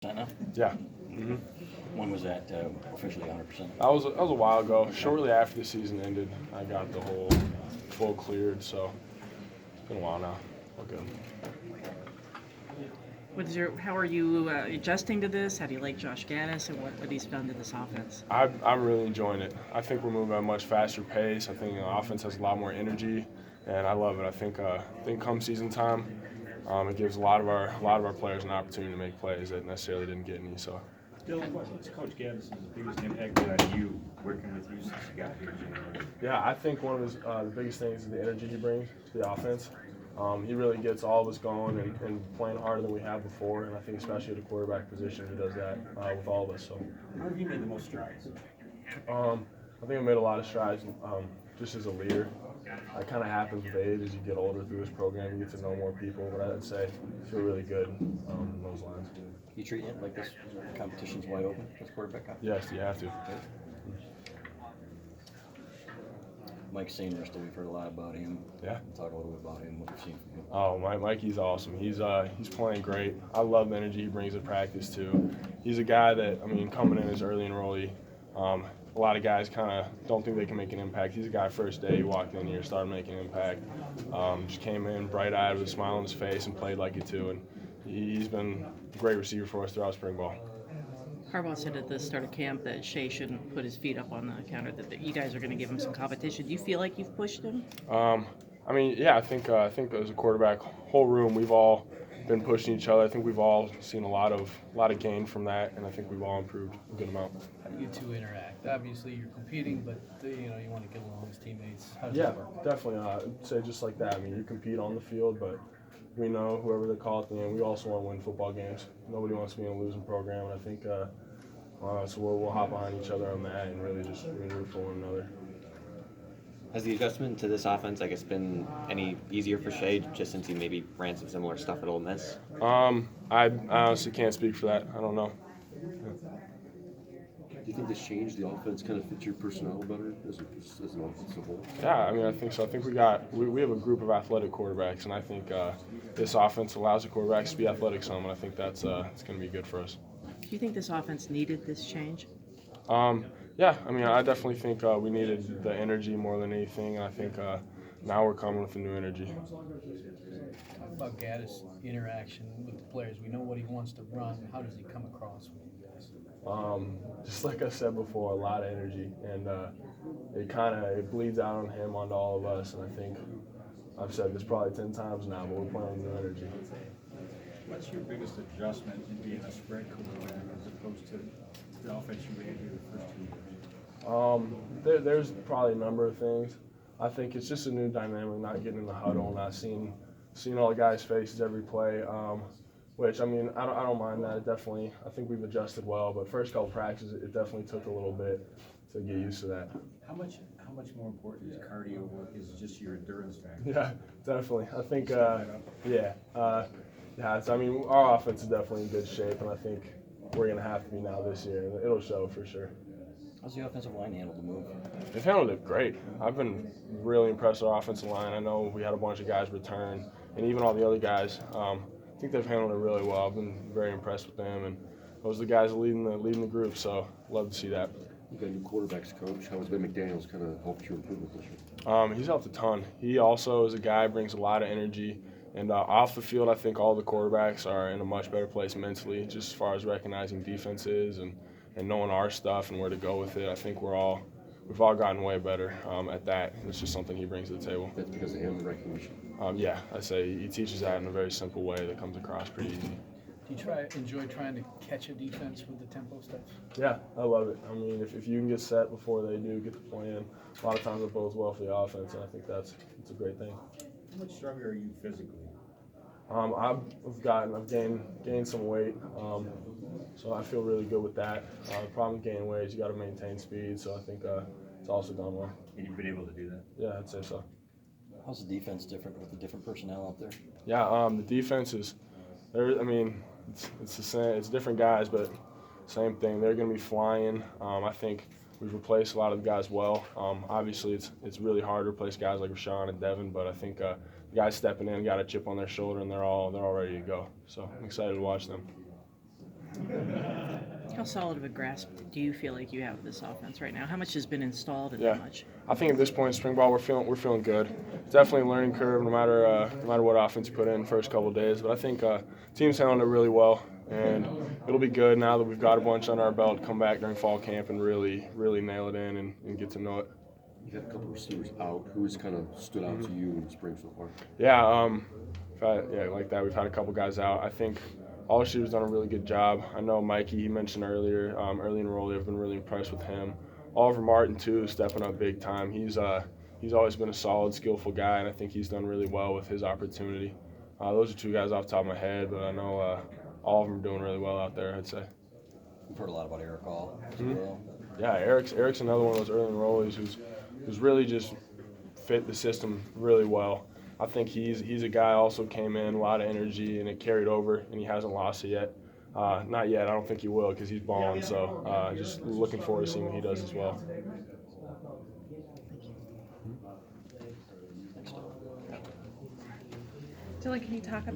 now? Yeah. Mm-hmm. When was that officially 100%? That was a while ago. Shortly after the season ended, I got the whole full cleared. So it's been a while now. All good. How are you adjusting to this? How do you like Josh Gaddis and what he's done to this offense? I'm really enjoying it. I think we're moving at a much faster pace. I think the offense has a lot more energy, and I love it. I think come season time, it gives a lot of our players an opportunity to make plays that necessarily didn't get any. So. Dylan, what's Coach Gaddis' biggest impact on you working with you since you got here? Yeah, I think one of his the biggest things is the energy he brings to the offense. He really gets all of us going and playing harder than we have before, and I think especially at the quarterback position, he does that with all of us. So, Where have you made the most strides? I think I made a lot of strides just as a leader. That kind of happens with age as you get older through this program. You get to know more people, but I'd say I feel really good in those lines. You treat it like this competition's wide open with quarterback competition? Yes, you have to. Mike Sainristil, we've heard a lot about him. Yeah. Talk a little bit about him, what you've seen from him. Oh, Mikey's awesome. He's playing great. I love the energy he brings to practice too. He's a guy that coming in as early enrollee. A lot of guys kind of don't think they can make an impact. He's a guy first day he walked in here, started making an impact. Just came in bright-eyed with a smile on his face and played like it too. And he's been a great receiver for us throughout spring ball. Harbaugh said at the start of camp that Shea shouldn't put his feet up on the counter, that you guys are going to give him some competition. Do you feel like you've pushed him? Yeah, I think as a quarterback, whole room, we've all been pushing each other. I think we've all seen a lot of gain from that, and I think we've all improved a good amount. How do you two interact? Obviously, you're competing, but you want to get along as teammates. How does Yeah, that work? definitely. I'd say just like that. You compete on the field, but we know whoever they call at the end, we also want to win football games. Nobody wants to be in a losing program, and I think so we'll hop behind each other on that and really just root for one another. Has the adjustment to this offense, I guess, been any easier for Shea, just since he maybe ran some similar stuff at Ole Miss? I honestly can't speak for that. I don't know. Do you think this change, the offense, kind of fits your personnel better as an offense as a whole? Yeah, I think so. I think we have a group of athletic quarterbacks, and I think this offense allows the quarterbacks to be athletic some, and I think that's it's going to be good for us. Do you think this offense needed this change? Yeah, I definitely think we needed the energy more than anything, and I think now we're coming with a new energy. Talk about Gaddis' interaction with the players. We know what he wants to run. How does he come across with you guys? Just like I said before, a lot of energy, and it bleeds out on him, onto all of us, and I think I've said this probably 10 times now, but we're playing with new energy. What's your biggest adjustment in being a spread quarterback as opposed to the offense you ran here the first 2 years? There's probably a number of things. I think it's just a new dynamic, not getting in the huddle, not seeing all the guys' faces every play. Which I don't mind that. I think we've adjusted well. But first couple practices, it definitely took a little bit to get used to that. How much more important is cardio work? Is just your endurance factor? Yeah, definitely. I think our offense is definitely in good shape, and I think we're gonna have to be now this year. And it'll show for sure. How's the offensive line handled the move? They've handled it great. I've been really impressed with our offensive line. I know we had a bunch of guys return, and even all the other guys. I think they've handled it really well. I've been very impressed with them, and those are the guys leading the group. So love to see that. You got a new quarterbacks coach. How has Ben McDaniel's kind of helped your improvement this year? He's helped a ton. He also is a guy who brings a lot of energy. And off the field, I think all the quarterbacks are in a much better place mentally, just as far as recognizing defenses and knowing our stuff and where to go with it. I think we've all gotten way better at that. It's just something he brings to the table. That's because of him, the recognition. Yeah, I say he teaches that in a very simple way that comes across pretty easy. Do you enjoy trying to catch a defense with the tempo stuff? Yeah, I love it. if you can get set before they do get the plan, a lot of times it bodes well for the offense, and I think it's a great thing. How much stronger are you physically? I've gained some weight, so I feel really good with that. The problem with gaining weight is you got to maintain speed, so I think it's also done well. And you've been able to do that? Yeah, I'd say so. How's the defense different with the different personnel out there? Yeah, the defense is it's the same. It's different guys, but same thing. They're going to be flying. I think we've replaced a lot of the guys well. Obviously, it's really hard to replace guys like Rashawn and Devin, but I think the guys stepping in got a chip on their shoulder, and they're all ready to go. So I'm excited to watch them. How solid of a grasp do you feel like you have of this offense right now? How much has been installed and Yeah. how much? I think at this point in spring ball, we're feeling good. It's definitely a learning curve, no matter what offense you put in the first couple of days. But I think team's handled it really well, and it'll be good now that we've got a bunch under our belt to come back during fall camp and really nail it in and get to know it. You've had a couple of receivers out. Who's kind of stood out to you in the spring so far? Yeah, like that. We've had a couple guys out. I think all receivers done a really good job. I know Mikey, he mentioned earlier, early enrollee. I've been really impressed with him. Oliver Martin too, stepping up big time. He's always been a solid, skillful guy, and I think he's done really well with his opportunity. Those are two guys off the top of my head, but I know all of them are doing really well out there, I'd say. We've heard a lot about Eric Hall as Mhm. well. Yeah, Eric's another one of those early enrollees who's really just fit the system really well. I think he's a guy also came in, a lot of energy, and it carried over, and he hasn't lost it yet. Not yet. I don't think he will because he's balling. So just looking forward to seeing what he does as well. Dylan, can you talk about